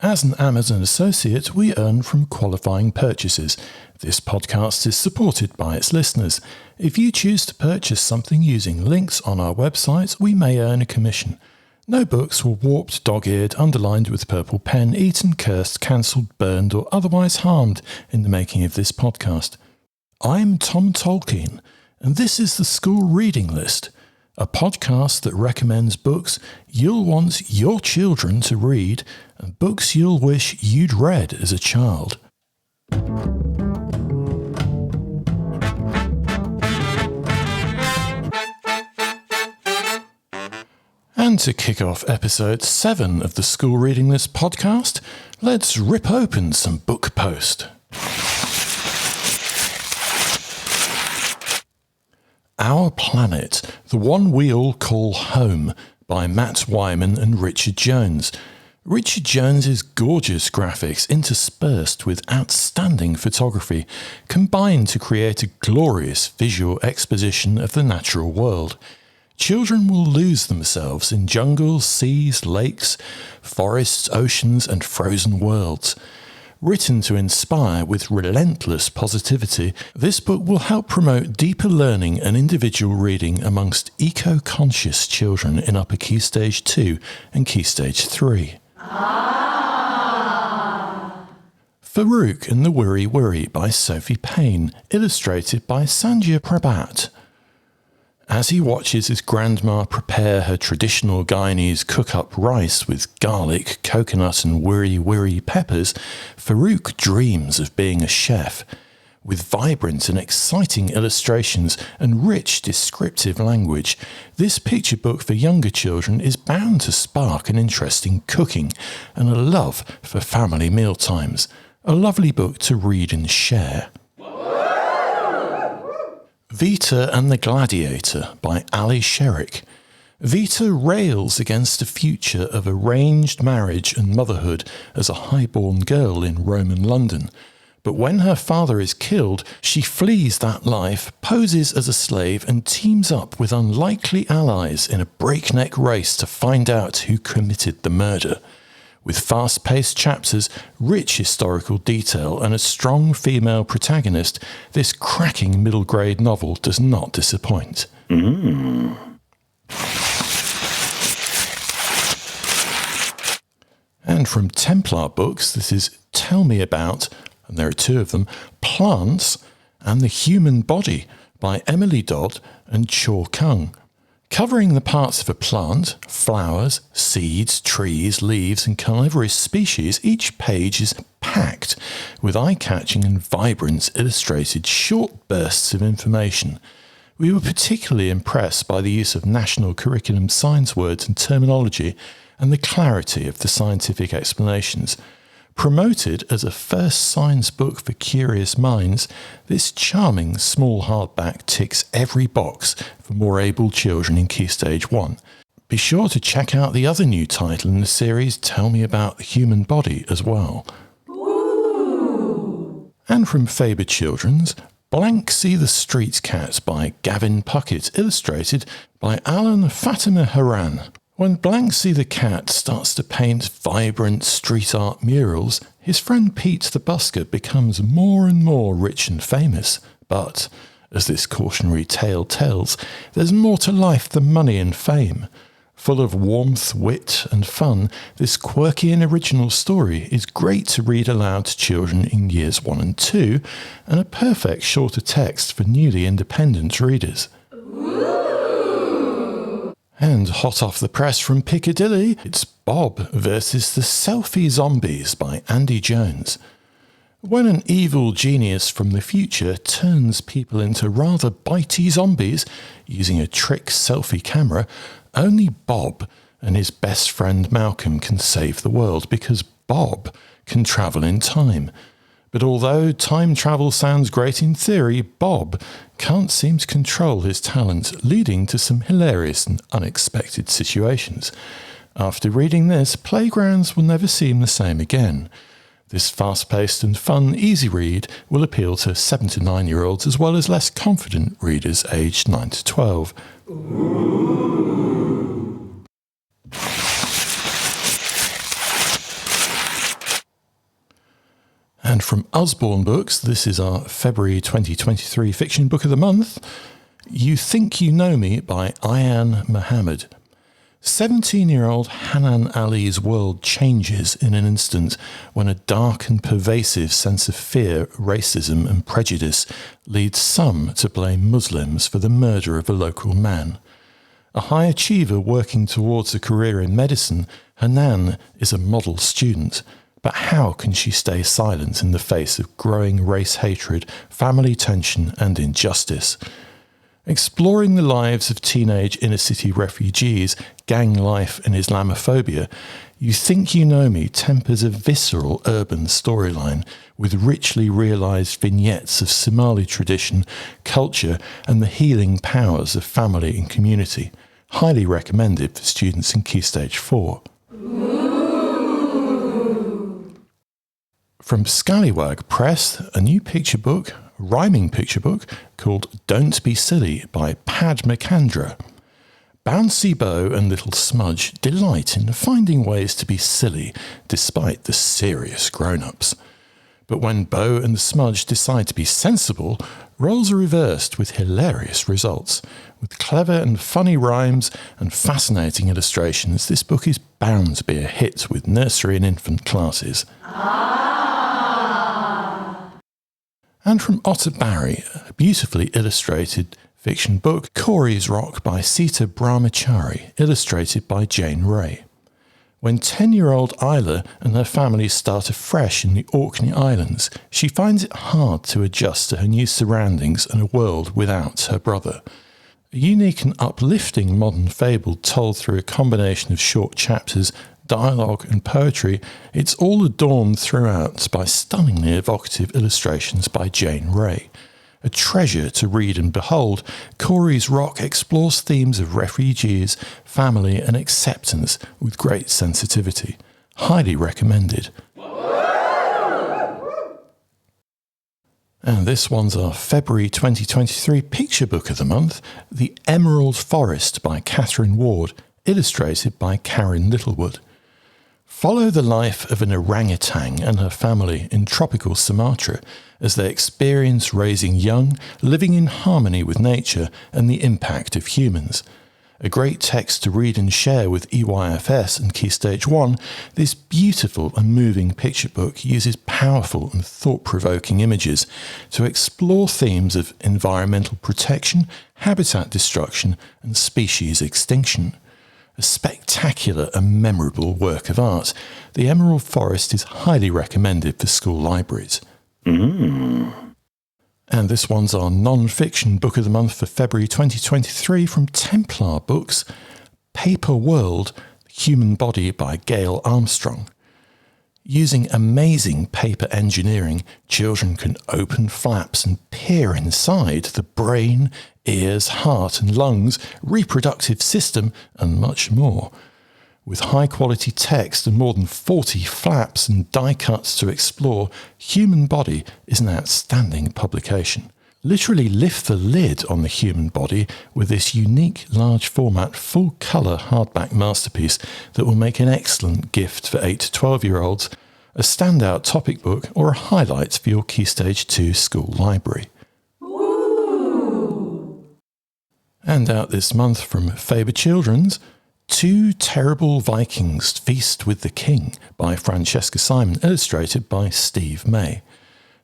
As an Amazon associate, we earn from qualifying purchases. This podcast is supported by its listeners. If you choose to purchase something using links on our website, we may earn a commission. No books were warped, dog-eared, underlined with purple pen, eaten, cursed, cancelled, burned, or otherwise harmed in the making of this podcast. I'm Tom Tolkien, and this is the School Reading List, a podcast that recommends books you'll want your children to read and books you'll wish you'd read as a child. And to kick off episode 7 of the School Reading List podcast, let's rip open some book post. Our Planet, the One We All Call Home, by Matt Whyman and Richard Jones. Richard Jones's gorgeous graphics, interspersed with outstanding photography, combine to create a glorious visual exposition of the natural world. Children will lose themselves in jungles, seas, lakes, forests, oceans, and frozen worlds. Written to inspire with relentless positivity, this book will help promote deeper learning and individual reading amongst eco-conscious children in Upper Key Stage 2 and Key Stage 3. Faruq and the Wiri by Sophie Payne, illustrated by Sanjay Prabhat. As he watches his grandma prepare her traditional Guyanese cook-up rice with garlic, coconut and wiri peppers, Faruq dreams of being a chef. With vibrant and exciting illustrations and rich descriptive language, this picture book for younger children is bound to spark an interest in cooking and a love for family mealtimes. A lovely book to read and share. Vita and the Gladiator by Ali Sherrick. Vita rails against a future of arranged marriage and motherhood as a highborn girl in Roman London. But when her father is killed, she flees that life, poses as a slave, and teams up with unlikely allies in a breakneck race to find out who committed the murder. With fast-paced chapters, rich historical detail, and a strong female protagonist, this cracking middle-grade novel does not disappoint. And from Templar Books, this is Tell Me About, and there are 2 of them, Plants and the Human Body by Emily Dodd and Chaw Kung. Covering the parts of a plant, flowers, seeds, trees, leaves and carnivorous species, each page is packed with eye-catching and vibrant illustrated short bursts of information. We were particularly impressed by the use of national curriculum science words and terminology and the clarity of the scientific explanations. Promoted as a first science book for curious minds, this charming small hardback ticks every box for more able children in Key Stage 1. Be sure to check out the other new title in the series, Tell Me About the Human Body, as well. Ooh. And from Faber Children's, Blanksy the Street Cat by Gavin Puckett, illustrated by Alan Fatima Haran. When Blanksy the cat starts to paint vibrant street art murals, his friend Pete the busker becomes more and more rich and famous. But, as this cautionary tale tells, there's more to life than money and fame. Full of warmth, wit and fun, this quirky and original story is great to read aloud to children in years 1 and 2, and a perfect shorter text for newly independent readers. And hot off the press from Piccadilly, it's Bob versus the Selfie Zombies by Andy Jones. When an evil genius from the future turns people into rather bitey zombies using a trick selfie camera, only Bob and his best friend Malcolm can save the world because Bob can travel in time. But although time travel sounds great in theory, Bob can't seem to control his talent, leading to some hilarious and unexpected situations. After reading this, playgrounds will never seem the same again. This fast-paced and fun, easy read will appeal to 7 to 9-year-olds as well as less confident readers aged 9 to 12. Ooh. And from Usborne Books, this is our February 2023 Fiction Book of the Month, You Think You Know Me by Ayaan Mohamud. 17-year-old Hanan Ali's world changes in an instant when a dark and pervasive sense of fear, racism and prejudice leads some to blame Muslims for the murder of a local man. A high achiever working towards a career in medicine, Hanan is a model student. But how can she stay silent in the face of growing race hatred, family tension and injustice? Exploring the lives of teenage inner-city refugees, gang life and Islamophobia, You Think You Know Me tempers a visceral urban storyline with richly realised vignettes of Somali tradition, culture and the healing powers of family and community. Highly recommended for students in Key Stage 4. From Scallywag Press, a new picture book, rhyming picture book, called Don't Be Silly by Padmacandra. Bouncy Bo and Little Smudge delight in finding ways to be silly despite the serious grown-ups. But when Bo and the Smudge decide to be sensible, roles are reversed with hilarious results. With clever and funny rhymes and fascinating illustrations, this book is bound to be a hit with nursery and infant classes. And from Otter Barry, a beautifully illustrated fiction book, Corey's Rock by Sita Brahmachari, illustrated by Jane Ray. When 10-year-old Isla and her family start afresh in the Orkney Islands, she finds it hard to adjust to her new surroundings and a world without her brother. A unique and uplifting modern fable told through a combination of short chapters, dialogue and poetry, it's all adorned throughout by stunningly evocative illustrations by Jane Ray. A treasure to read and behold, Corey's Rock explores themes of refugees, family and acceptance with great sensitivity. Highly recommended. And this one's our February 2023 picture book of the month, The Emerald Forest by Catherine Ward, illustrated by Karen Littlewood. Follow the life of an orangutan and her family in tropical Sumatra as they experience raising young, living in harmony with nature and the impact of humans. A great text to read and share with EYFS and Key Stage 1, this beautiful and moving picture book uses powerful and thought-provoking images to explore themes of environmental protection, habitat destruction and species extinction. A spectacular and memorable work of art, The Emerald Forest is highly recommended for school libraries. And this one's our non-fiction book of the month for February 2023 from Templar Books, Paper World, Human Body by Gail Armstrong. Using amazing paper engineering, children can open flaps and peer inside the brain, ears, heart and lungs, reproductive system and much more. With high-quality text and more than 40 flaps and die cuts to explore, Human Body is an outstanding publication. Literally lift the lid on the human body with this unique large-format, full-colour hardback masterpiece that will make an excellent gift for 8 to 12-year-olds, a standout topic book or a highlight for your Key Stage 2 school library. And out this month from Faber Children's, Two Terrible Vikings Feast with the King by Francesca Simon, illustrated by Steve May.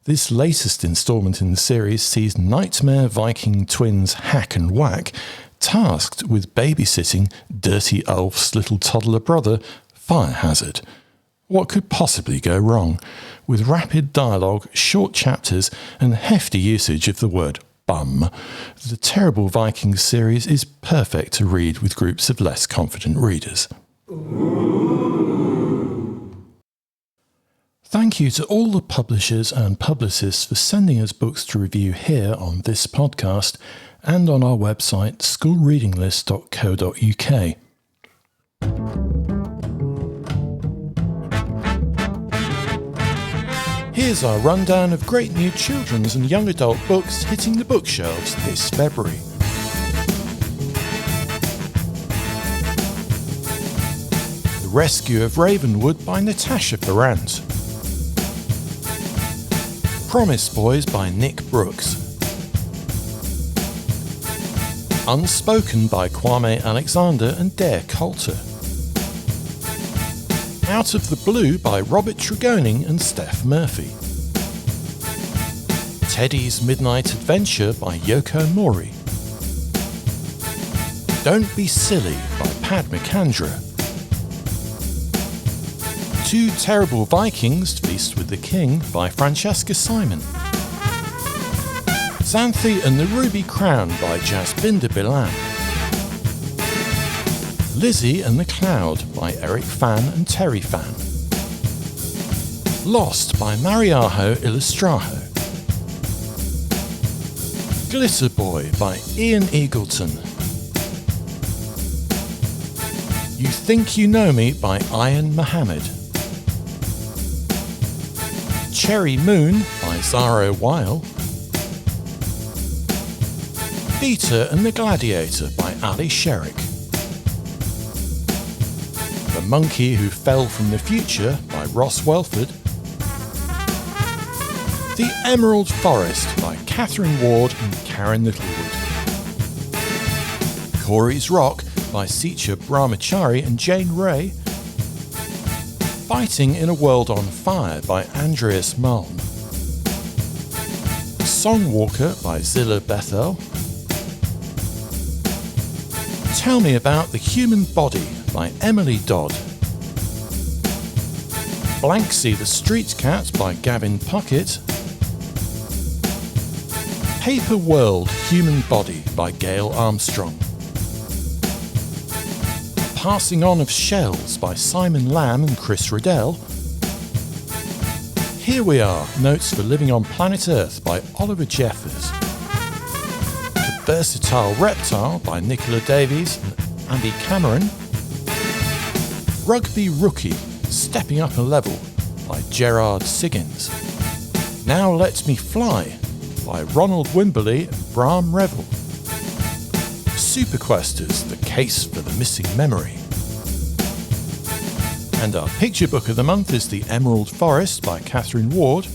This latest instalment in the series sees nightmare Viking twins Hack and Whack tasked with babysitting Dirty Ulf's little toddler brother, Fire Hazard. What could possibly go wrong? With rapid dialogue, short chapters and hefty usage of the word bum, the Terrible Vikings series is perfect to read with groups of less confident readers. Thank you to all the publishers and publicists for sending us books to review here on this podcast and on our website schoolreadinglist.co.uk. Here's our rundown of great new children's and young adult books hitting the bookshelves this February. The Rescue of Ravenwood by Natasha Ferrant. Promise Boys by Nick Brooks. Unspoken by Kwame Alexander and Dare Coulter. Out of the Blue by Robert Tregoning and Stef Murphy. Teddy's Midnight Adventure by Yoko Mori. Don't Be Silly by Padmacandra. Two Terrible Vikings Feast with the King by Francesca Simon. Xanthi and the Ruby Crown by Jasbinder Bilan. Lizzie and the Cloud by Eric Fan and Terry Fan. Lost by Mariaho Ilustrajo. Glitter Boy by Ian Eagleton. You Think You Know Me by Ayaan Mohamud. Cherry Moon by Zaro Weil. Vita and the Gladiator by Ali Sherrick. The Monkey Who Fell from the Future by Ross Welford. The Emerald Forest by Catherine Ward and Karen Littlewood. Corey's Rock by Sita Brahmachari and Jane Ray. Fighting in a World on Fire by Andreas Malm. Songwalker by Zilla Bethel. Tell Me About the Human Body by Emily Dodd. Blanksy the Street Cat by Gavin Puckett. Paper World Human Body by Gail Armstrong. Passing On of Shells by Simon Lamb and Chris Riddell. Here We Are, Notes for Living on Planet Earth by Oliver Jeffers. The Versatile Reptile by Nicola Davies and Andy Cameron. Rugby Rookie, Stepping Up a Level by Gerard Siggins. Now Let Me Fly by Ronald Wimberley and Bram Revel. Superquesters, The Case for the Missing Memory. And our picture book of the month is The Emerald Forest by Catherine Ward.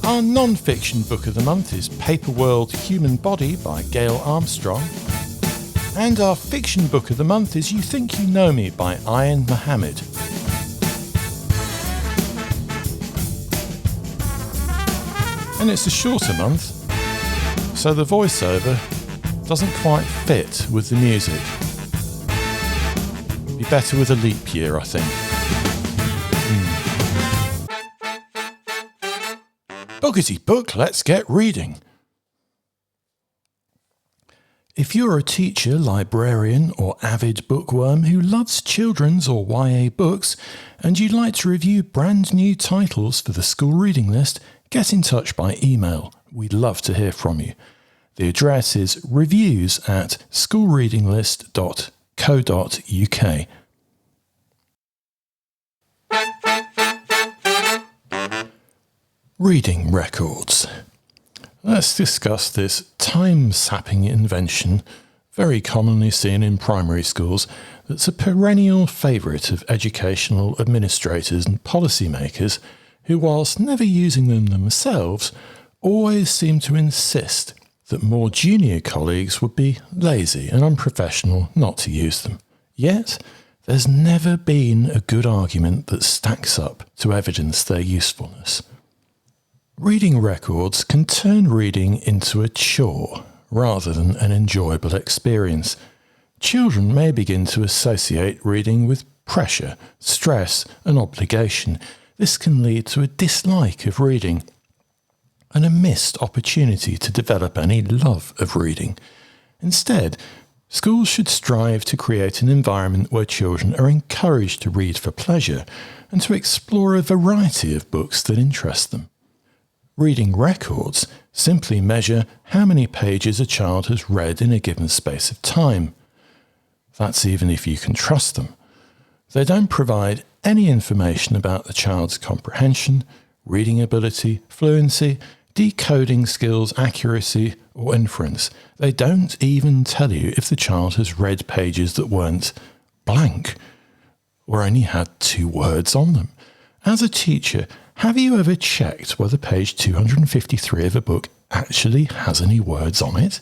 Our non-fiction book of the month is Paper World Human Body by Gail Armstrong. And our fiction book of the month is You Think You Know Me by Ayaan Mohamud. And it's a shorter month, so the voiceover doesn't quite fit with the music. Be better with a leap year, I think. Boogity book, let's get reading. If you're a teacher, librarian or avid bookworm who loves children's or YA books and you'd like to review brand new titles for the school reading list, get in touch by email. We'd love to hear from you. The address is reviews@schoolreadinglist.co.uk. Reading records. Let's discuss this time-sapping invention, very commonly seen in primary schools, that's a perennial favourite of educational administrators and policymakers who, whilst never using them themselves, always seem to insist that more junior colleagues would be lazy and unprofessional not to use them. Yet, there's never been a good argument that stacks up to evidence their usefulness. Reading records can turn reading into a chore rather than an enjoyable experience. Children may begin to associate reading with pressure, stress, and obligation. This can lead to a dislike of reading and a missed opportunity to develop any love of reading. Instead, schools should strive to create an environment where children are encouraged to read for pleasure and to explore a variety of books that interest them. Reading records simply measure how many pages a child has read in a given space of time. That's even if you can trust them. They don't provide any information about the child's comprehension, reading ability, fluency, decoding skills, accuracy, or inference. They don't even tell you if the child has read pages that weren't blank or only had 2 words on them. As a teacher, Have you ever checked whether page 253 of a book actually has any words on it?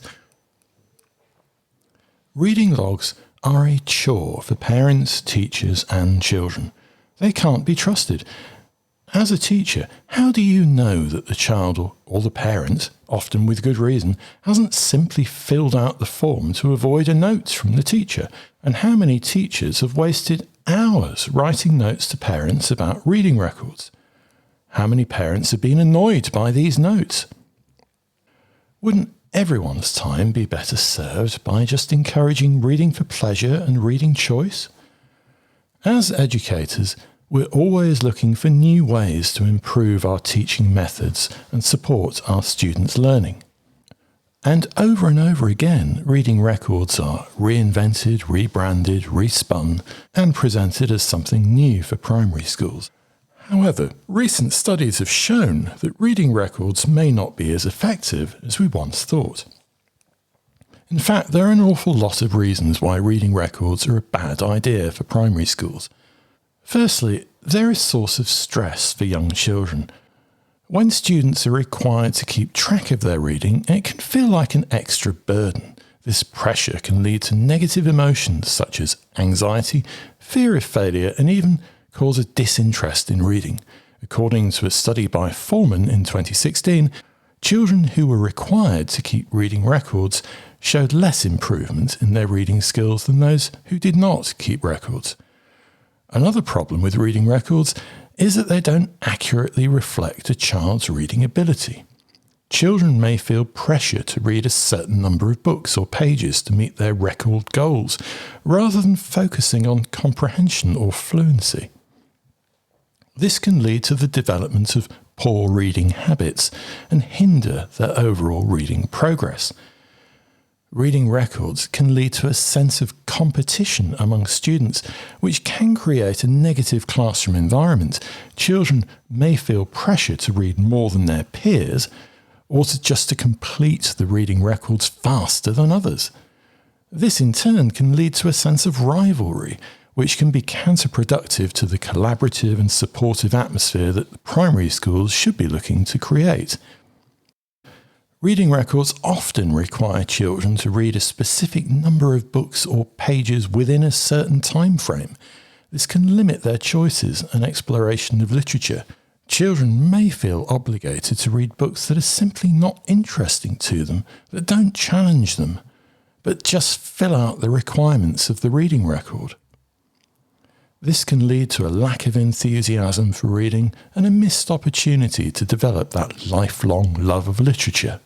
Reading logs are a chore for parents, teachers and children. They can't be trusted. As a teacher, how do you know that the child or the parent, often with good reason, hasn't simply filled out the form to avoid a note from the teacher? And how many teachers have wasted hours writing notes to parents about reading records? How many parents have been annoyed by these notes? Wouldn't everyone's time be better served by just encouraging reading for pleasure and reading choice? As educators, we're always looking for new ways to improve our teaching methods and support our students' learning. And over again, reading records are reinvented, rebranded, respun, and presented as something new for primary schools. However, recent studies have shown that reading records may not be as effective as we once thought. In fact, there are an awful lot of reasons why reading records are a bad idea for primary schools. Firstly, they're a source of stress for young children. When students are required to keep track of their reading, it can feel like an extra burden. This pressure can lead to negative emotions such as anxiety, fear of failure, and even cause a disinterest in reading. According to a study by Whyman in 2016, children who were required to keep reading records showed less improvement in their reading skills than those who did not keep records. Another problem with reading records is that they don't accurately reflect a child's reading ability. Children may feel pressure to read a certain number of books or pages to meet their record goals, rather than focusing on comprehension or fluency. This can lead to the development of poor reading habits and hinder their overall reading progress. Reading records can lead to a sense of competition among students, which can create a negative classroom environment. Children may feel pressure to read more than their peers, or to complete the reading records faster than others. This in turn can lead to a sense of rivalry, which can be counterproductive to the collaborative and supportive atmosphere that primary schools should be looking to create. Reading records often require children to read a specific number of books or pages within a certain time frame. This can limit their choices and exploration of literature. Children may feel obligated to read books that are simply not interesting to them, that don't challenge them, but just fill out the requirements of the reading record. This can lead to a lack of enthusiasm for reading and a missed opportunity to develop that lifelong love of literature.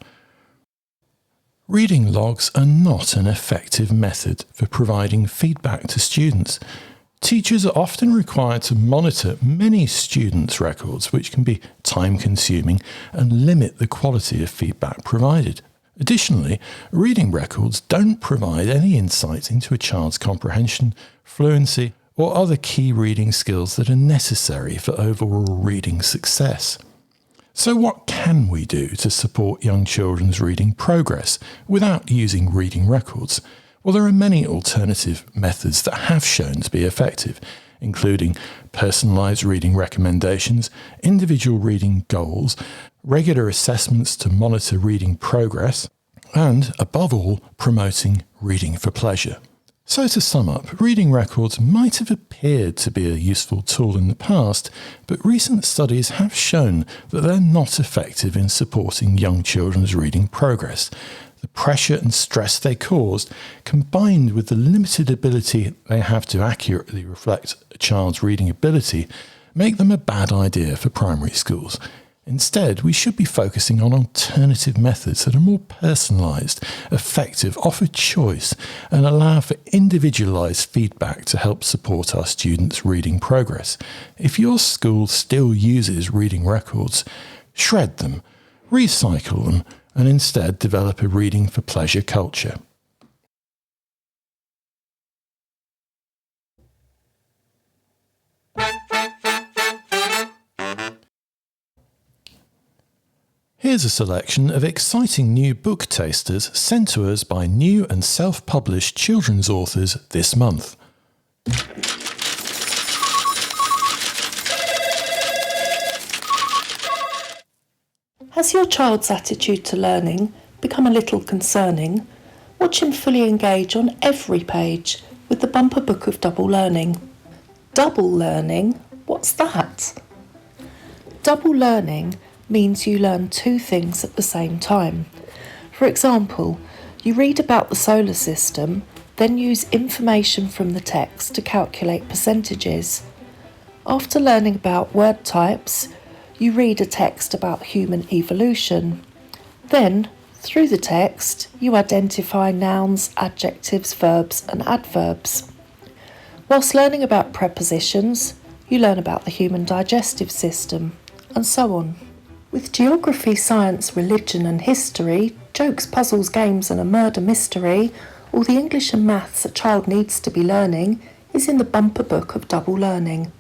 Reading logs are not an effective method for providing feedback to students. Teachers are often required to monitor many students' records, which can be time-consuming and limit the quality of feedback provided. Additionally, reading records don't provide any insight into a child's comprehension, fluency, or other key reading skills that are necessary for overall reading success. So what can we do to support young children's reading progress without using reading records? Well, there are many alternative methods that have shown to be effective, including personalised reading recommendations, individual reading goals, regular assessments to monitor reading progress, and, above all, promoting reading for pleasure. So to sum up, reading records might have appeared to be a useful tool in the past, but recent studies have shown that they're not effective in supporting young children's reading progress. The pressure and stress they caused, combined with the limited ability they have to accurately reflect a child's reading ability, make them a bad idea for primary schools. Instead, we should be focusing on alternative methods that are more personalised, effective, offer choice, and allow for individualised feedback to help support our students' reading progress. If your school still uses reading records, shred them, recycle them, and instead develop a reading for pleasure culture. Here's a selection of exciting new book tasters sent to us by new and self-published children's authors this month. Has your child's attitude to learning become a little concerning? Watch him fully engage on every page with the bumper book of double learning. Double learning? What's that? Double learning means you learn two things at the same time. For example, you read about the solar system, then use information from the text to calculate percentages. After learning about word types, you read a text about human evolution. Then, through the text, you identify nouns, adjectives, verbs and adverbs. Whilst learning about prepositions, you learn about the human digestive system, and so on. With geography, science, religion and history, jokes, puzzles, games and a murder mystery, all the English and maths a child needs to be learning is in the bumper book of double learning.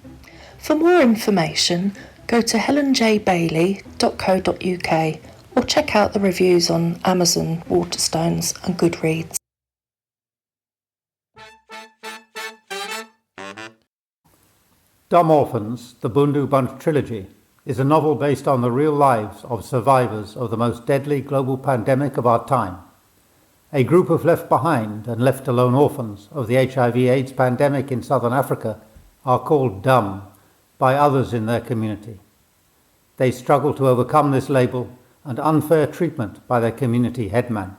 For more information, go to helenjbailey.co.uk or check out the reviews on Amazon, Waterstones and Goodreads. Dumb Orphans, the Bundu Bunch trilogy, is a novel based on the real lives of survivors of the most deadly global pandemic of our time. A group of left behind and left alone orphans of the HIV/AIDS pandemic in southern Africa are called dumb by others in their community. They struggle to overcome this label and unfair treatment by their community headman.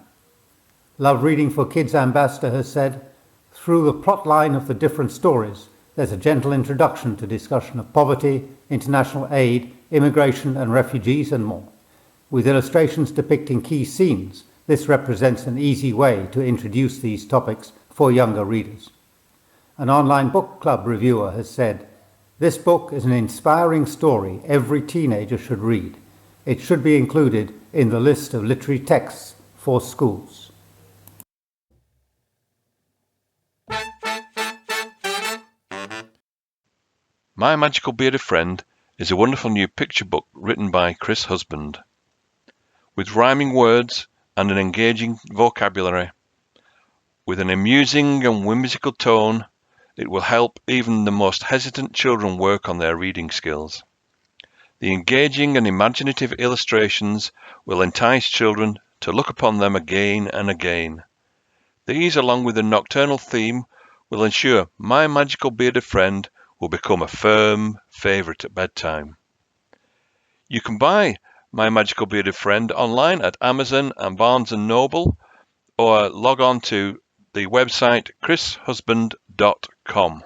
Love Reading for Kids ambassador has said, through the plot line of the different stories, there's a gentle introduction to discussion of poverty, international aid, immigration and refugees and more. With illustrations depicting key scenes, this represents an easy way to introduce these topics for younger readers. An online book club reviewer has said, this book is an inspiring story every teenager should read. It should be included in the list of literary texts for schools. My Magical Bearded Friend is a wonderful new picture book written by Chris Husband. With rhyming words and an engaging vocabulary, with an amusing and whimsical tone, it will help even the most hesitant children work on their reading skills. The engaging and imaginative illustrations will entice children to look upon them again and again. These, along with the nocturnal theme, will ensure My Magical Bearded Friend will become a firm favourite at bedtime. You can buy My Magical Bearded Friend online at Amazon and Barnes & Noble, or log on to the website chrishusband.com.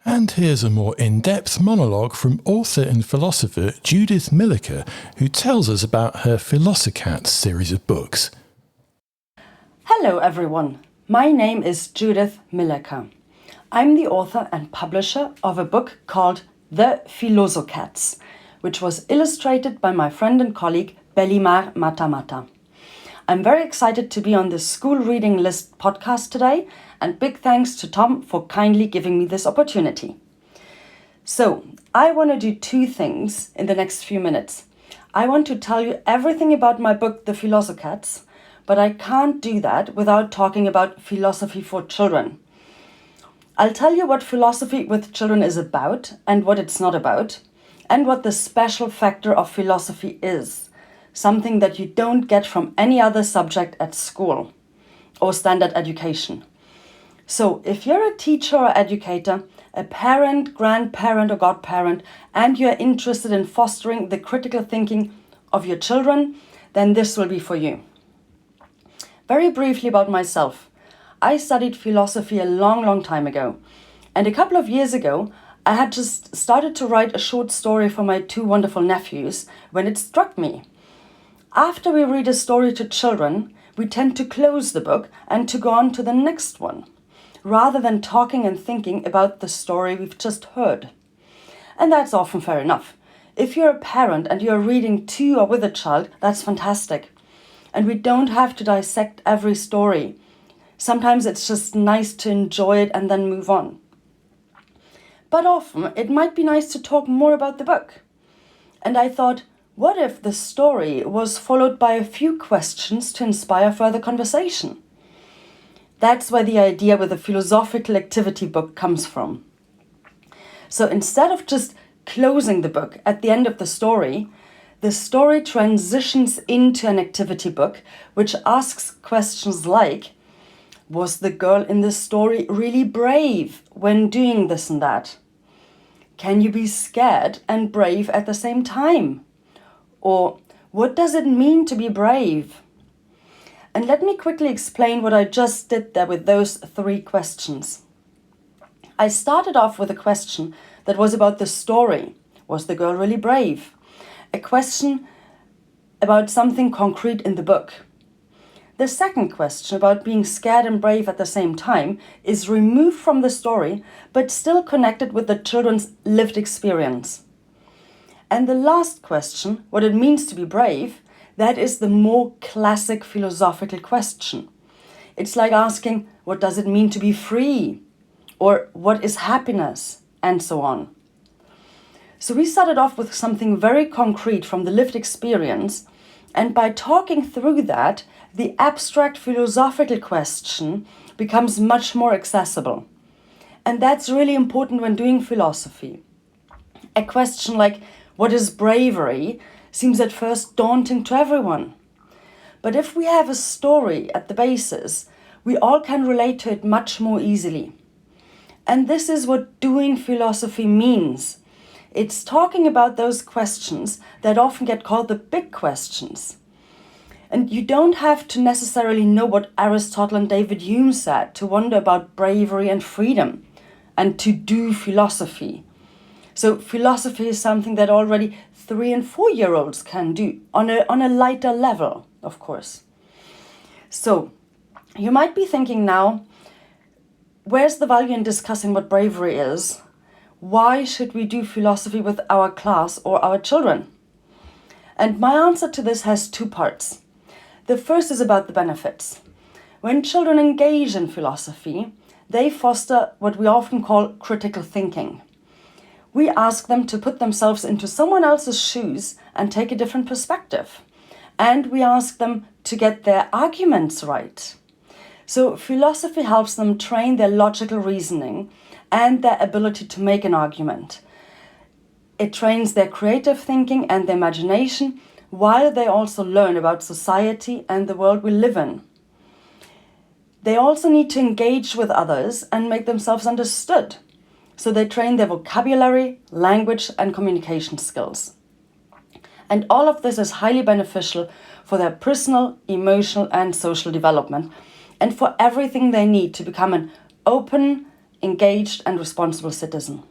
And here's a more in-depth monologue from author and philosopher Judith Milliker, who tells us about her Philosocats series of books. Hello everyone, my name is Judith Milliker. I'm the author and publisher of a book called The Philosocats, which was illustrated by my friend and colleague Belimar Matamata. I'm very excited to be on the School Reading List podcast today, and big thanks to Tom for kindly giving me this opportunity. So, I want to do two things in the next few minutes. I want to tell you everything about my book, The Philosocats, but I can't do that without talking about philosophy for children. I'll tell you what philosophy with children is about and what it's not about, and what the special factor of philosophy is, something that you don't get from any other subject at school or standard education. So if you're a teacher or educator, a parent, grandparent or godparent, and you're interested in fostering the critical thinking of your children, then this will be for you. Very briefly about myself. I studied philosophy a long time ago, and a couple of years ago, I had just started to write a short story for my two wonderful nephews when it struck me. After we read a story to children, we tend to close the book and to go on to the next one, rather than talking and thinking about the story we've just heard. And that's often fair enough. If you're a parent and you're reading to or with a child, that's fantastic. And we don't have to dissect every story. Sometimes it's just nice to enjoy it and then move on. But often it might be nice to talk more about the book. And I thought, what if the story was followed by a few questions to inspire further conversation? That's where the idea with the philosophical activity book comes from. So instead of just closing the book at the end of the story transitions into an activity book which asks questions like, was the girl in this story really brave when doing this and that? Can you be scared and brave at the same time? Or what does it mean to be brave? And let me quickly explain what I just did there with those 3 questions. I started off with a question that was about the story. Was the girl really brave? A question about something concrete in the book. The second question about being scared and brave at the same time is removed from the story, but still connected with the children's lived experience. And the last question, what it means to be brave, that is the more classic philosophical question. It's like asking, what does it mean to be free? Or what is happiness? And so on. So we started off with something very concrete from the lived experience, and by talking through that, the abstract philosophical question becomes much more accessible. And that's really important when doing philosophy. A question like, what is bravery, seems at first daunting to everyone. But if we have a story at the basis, we all can relate to it much more easily. And this is what doing philosophy means. It's talking about those questions that often get called the big questions. And you don't have to necessarily know what Aristotle and David Hume said to wonder about bravery and freedom and to do philosophy. So philosophy is something that already 3- and 4-year-olds can do on a lighter level, of course. So you might be thinking now, where's the value in discussing what bravery is? Why should we do philosophy with our class or our children? And my answer to this has 2 parts. The first is about the benefits. When children engage in philosophy, they foster what we often call critical thinking. We ask them to put themselves into someone else's shoes and take a different perspective. And we ask them to get their arguments right. So philosophy helps them train their logical reasoning and their ability to make an argument. It trains their creative thinking and their imagination, while they also learn about society and the world we live in. They also need to engage with others and make themselves understood. So they train their vocabulary, language, and communication skills. And all of this is highly beneficial for their personal, emotional, and social development, and for everything they need to become an open, engaged, and responsible citizen.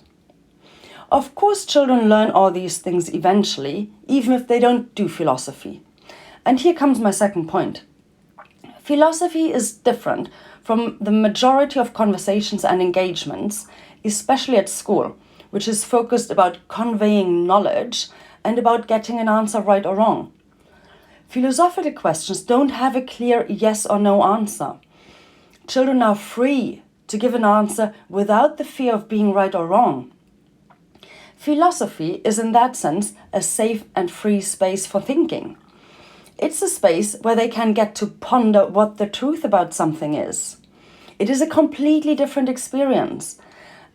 Of course, children learn all these things eventually, even if they don't do philosophy. And here comes my second point. Philosophy is different from the majority of conversations and engagements, especially at school, which is focused about conveying knowledge and about getting an answer right or wrong. Philosophical questions don't have a clear yes or no answer. Children are free to give an answer without the fear of being right or wrong. Philosophy is in that sense a safe and free space for thinking. It's a space where they can get to ponder what the truth about something is. It is a completely different experience.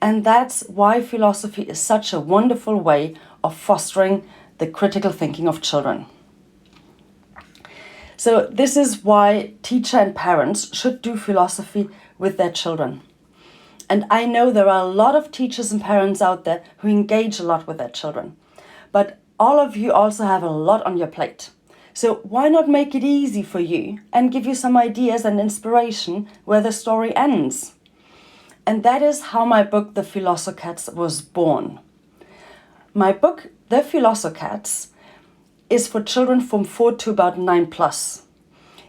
And that's why philosophy is such a wonderful way of fostering the critical thinking of children. So this is why teachers and parents should do philosophy with their children. And I know there are a lot of teachers and parents out there who engage a lot with their children. But all of you also have a lot on your plate. So why not make it easy for you and give you some ideas and inspiration where the story ends? And that is how my book, The Philosocats, was born. My book, The Philosocats, is for children from 4 to about 9+.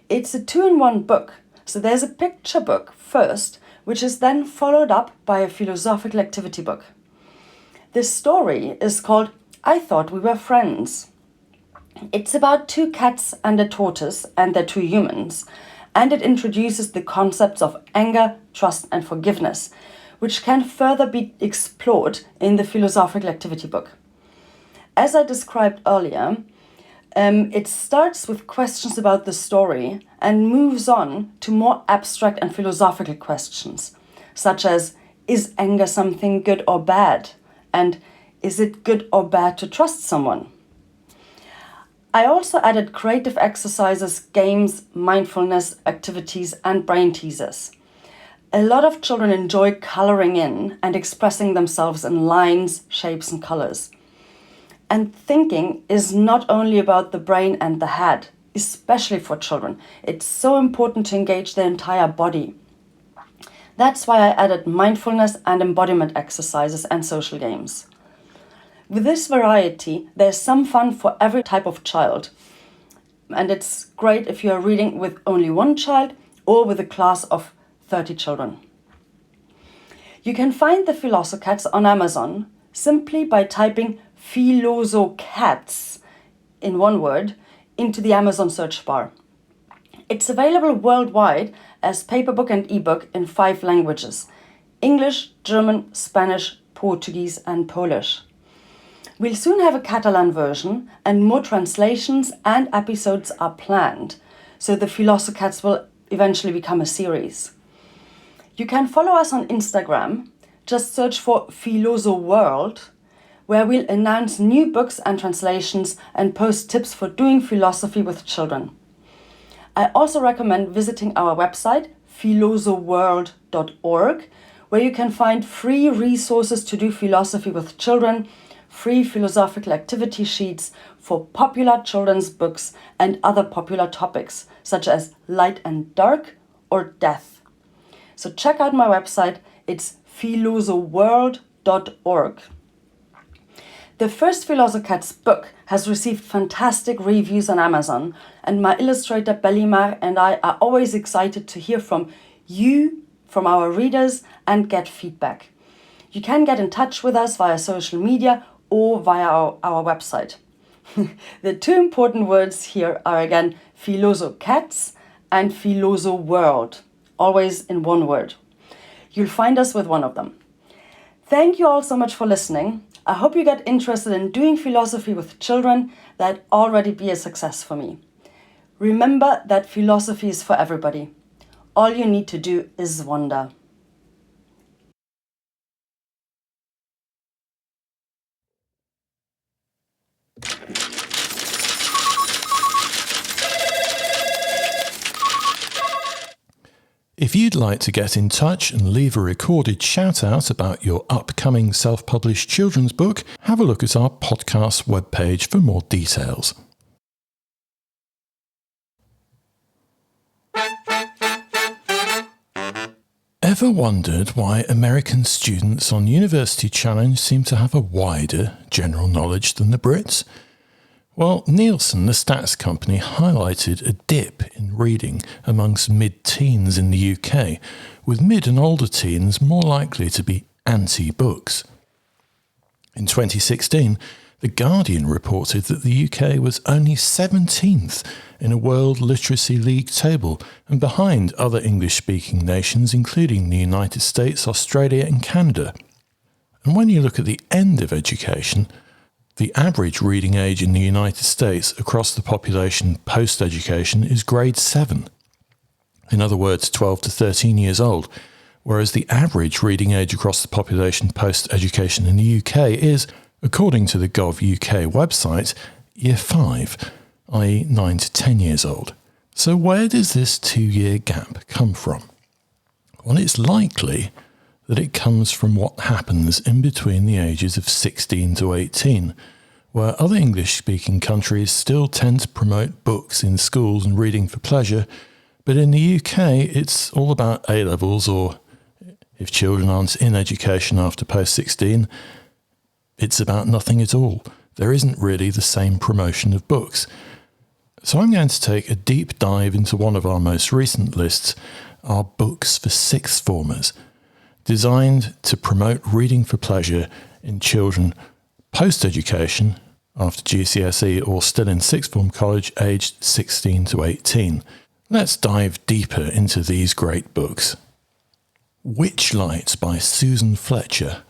It's a 2-in-1 book. So there's a picture book first, which is then followed up by a philosophical activity book. This story is called I Thought We Were Friends. It's about 2 cats and a tortoise and their 2 humans, and it introduces the concepts of anger, trust, and forgiveness, which can further be explored in the philosophical activity book. As I described earlier, it starts with questions about the story and moves on to more abstract and philosophical questions, such as, is anger something good or bad? And is it good or bad to trust someone? I also added creative exercises, games, mindfulness activities, and brain teasers. A lot of children enjoy colouring in and expressing themselves in lines, shapes, and colours. And thinking is not only about the brain and the head, especially for children. It's so important to engage the entire body. That's why I added mindfulness and embodiment exercises and social games. With this variety, there's some fun for every type of child. And it's great if you're reading with only one child or with a class of 30 children. You can find the Philosocats on Amazon simply by typing Philosocats in one word into the Amazon search bar. It's available worldwide as paperback and ebook in 5 languages: English, German, Spanish, Portuguese, and Polish. We'll soon have a Catalan version, and more translations and episodes are planned, so the Philosocats will eventually become a series. You can follow us on Instagram. Just search for PhilosoWorld, where we'll announce new books and translations and post tips for doing philosophy with children. I also recommend visiting our website, philosoworld.org, where you can find free resources to do philosophy with children, free philosophical activity sheets for popular children's books and other popular topics, such as light and dark or death. So check out my website, it's philosoworld.org. The first Philosocats book has received fantastic reviews on Amazon, and my illustrator Belimar and I are always excited to hear from you, from our readers, and get feedback. You can get in touch with us via social media or via our website. The 2 important words here are again Philosocats and PhilosoWorld, always in one word. You'll find us with one of them. Thank you all so much for listening. I hope you get interested in doing philosophy with children. That'd already be a success for me. Remember that philosophy is for everybody. All you need to do is wonder. If you'd like to get in touch and leave a recorded shout out about your upcoming self-published children's book, have a look at our podcast webpage for more details. Ever wondered why American students on University Challenge seem to have a wider general knowledge than the Brits? Well, Nielsen, the stats company, highlighted a dip in reading amongst mid-teens in the UK, with mid and older teens more likely to be anti-books. In 2016, The Guardian reported that the UK was only 17th in a World Literacy League table and behind other English-speaking nations, including the United States, Australia and Canada. And when you look at the end of education, the average reading age in the United States across the population post-education is grade 7. In other words, 12 to 13 years old, whereas the average reading age across the population post-education in the UK is, according to the Gov UK website, year 5, i.e. 9 to 10 years old. So where does this 2-year gap come from? Well, it's likely that it comes from what happens in between the ages of 16 to 18, where other English-speaking countries still tend to promote books in schools and reading for pleasure, but in the UK it's all about A-levels, or if children aren't in education after post-16, it's about nothing at all. There isn't really the same promotion of books. So I'm going to take a deep dive into one of our most recent lists, our books for sixth formers, designed to promote reading for pleasure in children post-education, after GCSE or still in sixth form college, aged 16 to 18. Let's dive deeper into these great books. Witchlight by Susan Fletcher.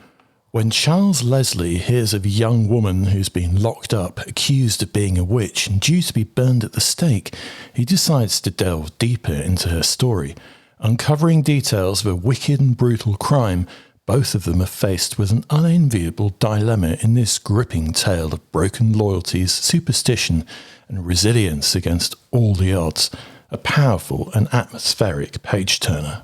When Charles Leslie hears of a young woman who's been locked up, accused of being a witch and due to be burned at the stake, he decides to delve deeper into her story, uncovering details of a wicked and brutal crime Both of them are faced with an unenviable dilemma in this gripping tale of broken loyalties, superstition, and resilience against all the odds. A powerful and atmospheric page-turner.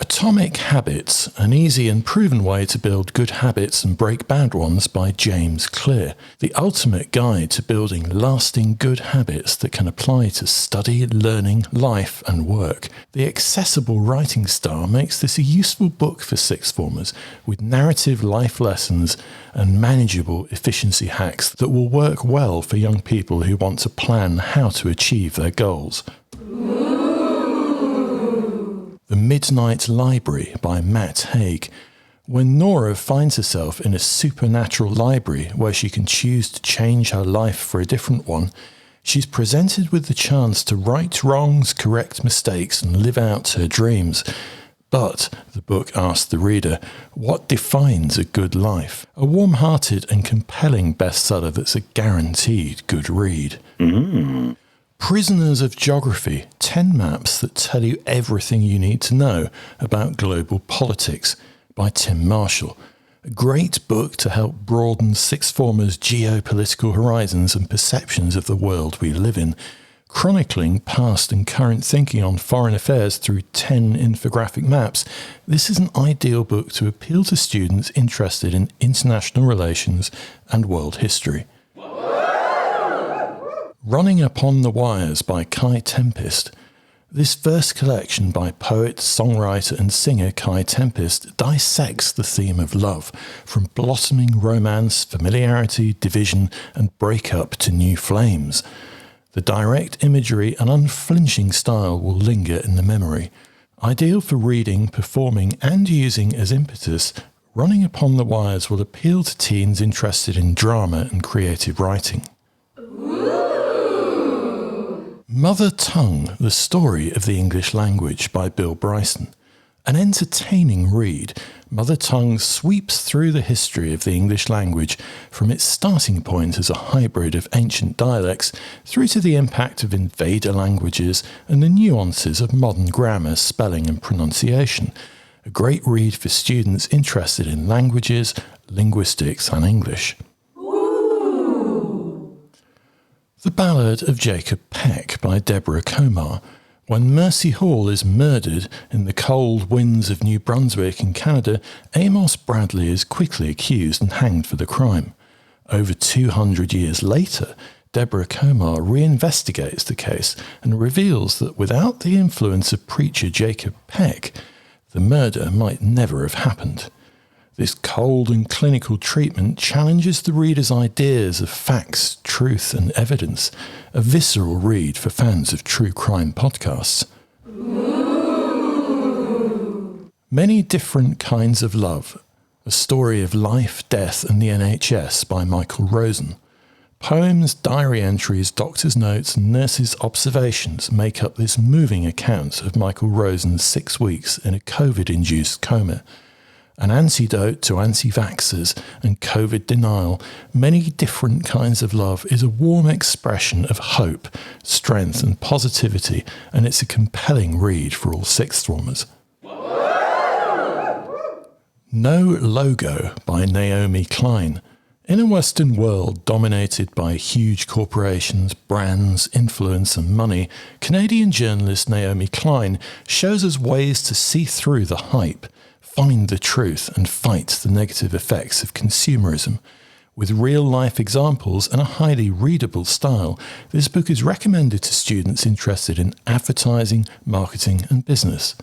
Atomic Habits, an easy and proven way to build good habits and break bad ones by James Clear. The ultimate guide to building lasting good habits that can apply to study, learning, life and work. The accessible writing style makes this a useful book for sixth formers with narrative life lessons and manageable efficiency hacks that will work well for young people who want to plan how to achieve their goals. The Midnight Library by Matt Haig. When Nora finds herself in a supernatural library where she can choose to change her life for a different one, she's presented with the chance to right wrongs, correct mistakes, and live out her dreams. But the book asks the reader, what defines a good life? A warm-hearted and compelling bestseller that's a guaranteed good read. Prisoners of Geography, 10 maps that tell you everything you need to know about global politics by Tim Marshall. A great book to help broaden sixth formers' geopolitical horizons and perceptions of the world we live in, chronicling past and current thinking on foreign affairs through 10 infographic maps. This is an ideal book to appeal to students interested in international relations and world history. Running Upon the Wires by Kai Tempest. This verse collection by poet, songwriter and singer Kai Tempest dissects the theme of love, from blossoming romance, familiarity, division and breakup to new flames. The direct imagery and unflinching style will linger in the memory. Ideal for reading, performing and using as impetus, Running Upon the Wires will appeal to teens interested in drama and creative writing. Mother Tongue, The Story of the English Language by Bill Bryson. An entertaining read, Mother Tongue sweeps through the history of the English language from its starting point as a hybrid of ancient dialects through to the impact of invader languages and the nuances of modern grammar, spelling and pronunciation. A great read for students interested in languages, linguistics and English. The Ballad of Jacob Peck by Deborah Comar. When Mercy Hall is murdered in the cold winds of New Brunswick in Canada, Amos Bradley is quickly accused and hanged for the crime. Over 200 years later, Deborah Comar reinvestigates the case and reveals that without the influence of preacher Jacob Peck, the murder might never have happened. This cold and clinical treatment challenges the reader's ideas of facts, truth and evidence, a visceral read for fans of true crime podcasts. Many Different Kinds of Love, a story of life, death and the NHS by Michael Rosen. Poems, diary entries, doctor's notes and nurses' observations make up this moving account of Michael Rosen's 6 weeks in a COVID-induced coma. An antidote to anti-vaxxers and COVID denial, Many Different Kinds of Love is a warm expression of hope, strength and positivity, and it's a compelling read for all sixth formers. No Logo by Naomi Klein. In a Western world dominated by huge corporations, brands, influence and money, Canadian journalist Naomi Klein shows us ways to see through the hype, find the truth and fight the negative effects of consumerism. With real-life examples and a highly readable style, this book is recommended to students interested in advertising, marketing and business.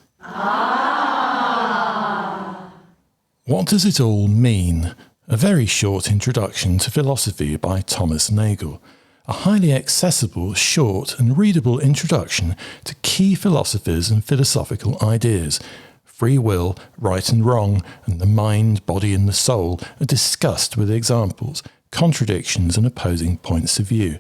What Does It All Mean? A very short introduction to philosophy by Thomas Nagel. A highly accessible, short and readable introduction to key philosophers and philosophical ideas. Free will, right and wrong, and the mind, body and the soul are discussed with examples, contradictions and opposing points of view.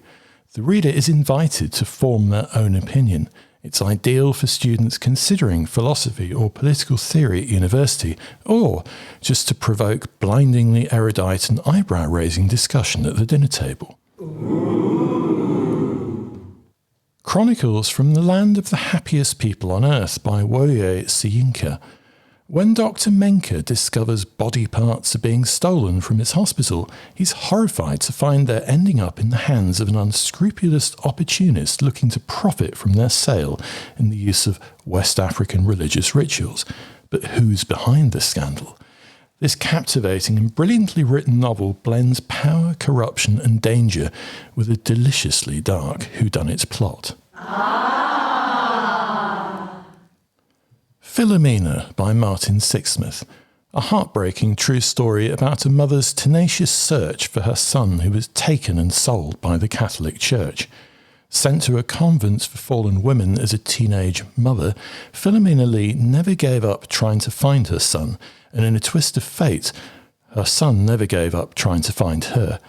The reader is invited to form their own opinion. It's ideal for students considering philosophy or political theory at university, or just to provoke blindingly erudite and eyebrow-raising discussion at the dinner table. Chronicles from the Land of the Happiest People on Earth by Woye Siyinka. When Dr. Menker discovers body parts are being stolen from his hospital, he's horrified to find they're ending up in the hands of an unscrupulous opportunist looking to profit from their sale in the use of West African religious rituals. But who's behind the scandal? This captivating and brilliantly written novel blends power, corruption and danger with a deliciously dark whodunit plot. Philomena by Martin Sixsmith, a heartbreaking true story about a mother's tenacious search for her son who was taken and sold by the Catholic Church. Sent to a convent for fallen women as a teenage mother, Philomena Lee never gave up trying to find her son, and in a twist of fate, her son never gave up trying to find her.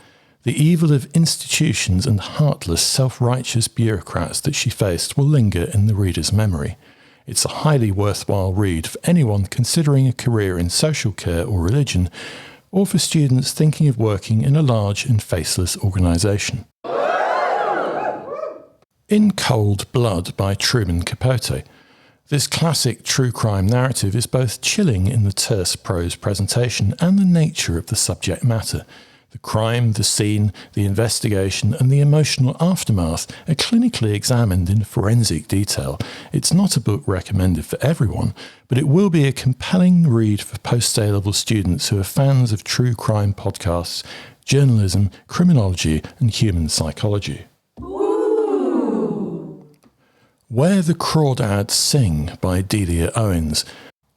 The evil of institutions and heartless, self-righteous bureaucrats that she faced will linger in the reader's memory. It's a highly worthwhile read for anyone considering a career in social care or religion, or for students thinking of working in a large and faceless organisation. In Cold Blood by Truman Capote. This classic true crime narrative is both chilling in the terse prose presentation and the nature of the subject matter. The crime, the scene, the investigation and the emotional aftermath are clinically examined in forensic detail. It's not a book recommended for everyone, but it will be a compelling read for post-A-level students who are fans of true crime podcasts, journalism, criminology and human psychology. Where the Crawdads Sing by Delia Owens.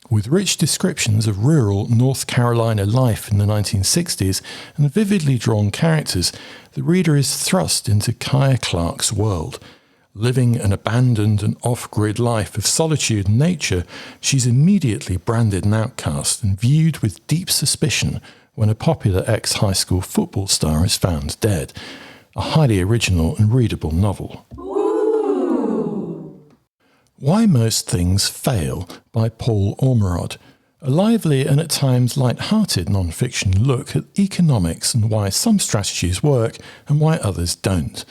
With rich descriptions of rural North Carolina life in the 1960s and vividly drawn characters, the reader is thrust into Kaya Clark's world. Living an abandoned and off-grid life of solitude and nature, she's immediately branded an outcast and viewed with deep suspicion when a popular ex-high school football star is found dead. A highly original and readable novel. Why Most Things Fail by Paul Ormerod, a lively and at times light-hearted non-fiction look at economics and why some strategies work and why others don't.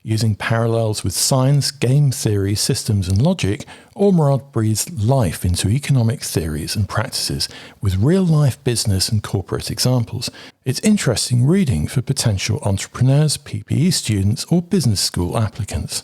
Using parallels with science, game theory, systems and logic, Ormerod breathes life into economic theories and practices with real-life business and corporate examples. It's interesting reading for potential entrepreneurs, PPE students or business school applicants.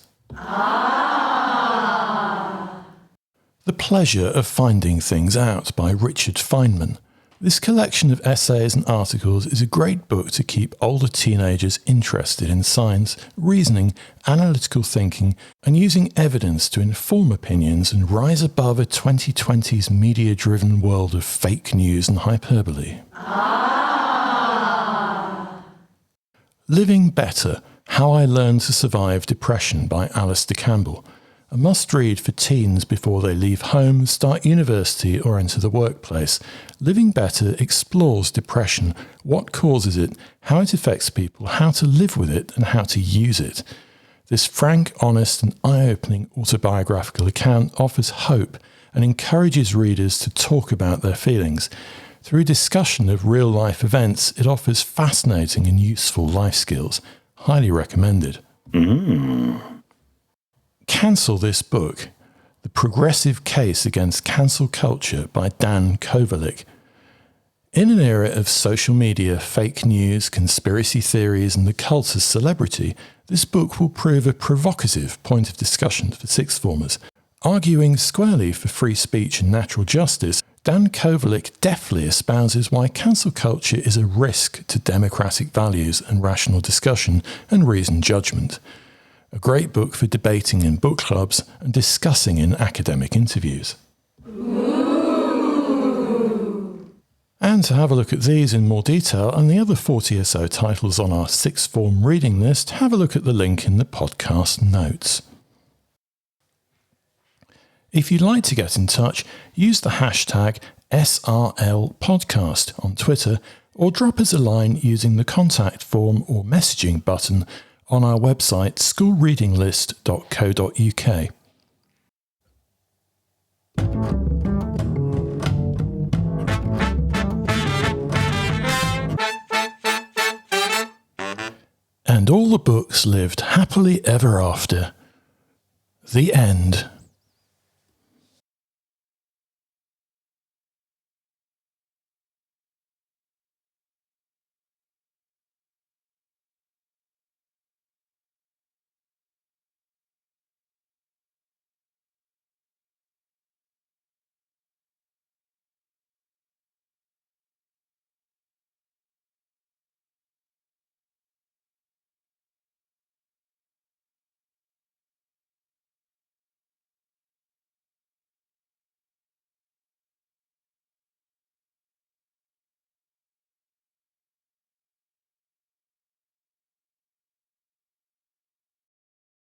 The Pleasure of Finding Things Out by Richard Feynman. This collection of essays and articles is a great book to keep older teenagers interested in science, reasoning, analytical thinking, and using evidence to inform opinions and rise above a 2020s media-driven world of fake news and hyperbole. Living Better, How I Learned to Survive Depression by Alistair Campbell. A must-read for teens before they leave home, start university or enter the workplace. Living Better explores depression, what causes it, how it affects people, how to live with it and how to use it. This frank, honest and eye-opening autobiographical account offers hope and encourages readers to talk about their feelings. Through discussion of real-life events, it offers fascinating and useful life skills. Highly recommended. Cancel This Book, The Progressive Case Against Cancel Culture by Dan Kovalik. In an era of social media, fake news, conspiracy theories and the cult of celebrity, this book will prove a provocative point of discussion for sixth formers. Arguing squarely for free speech and natural justice, Dan Kovalik deftly espouses why cancel culture is a risk to democratic values and rational discussion and reasoned judgment. A great book for debating in book clubs and discussing in academic interviews. And to have a look at these in more detail and the other 40 or so titles on our sixth form reading list, have a look at the link in the podcast notes. If you'd like to get in touch, use the hashtag SRLpodcast on Twitter or drop us a line using the contact form or messaging button on our website schoolreadinglist.co.uk. And all the books lived happily ever after. The end.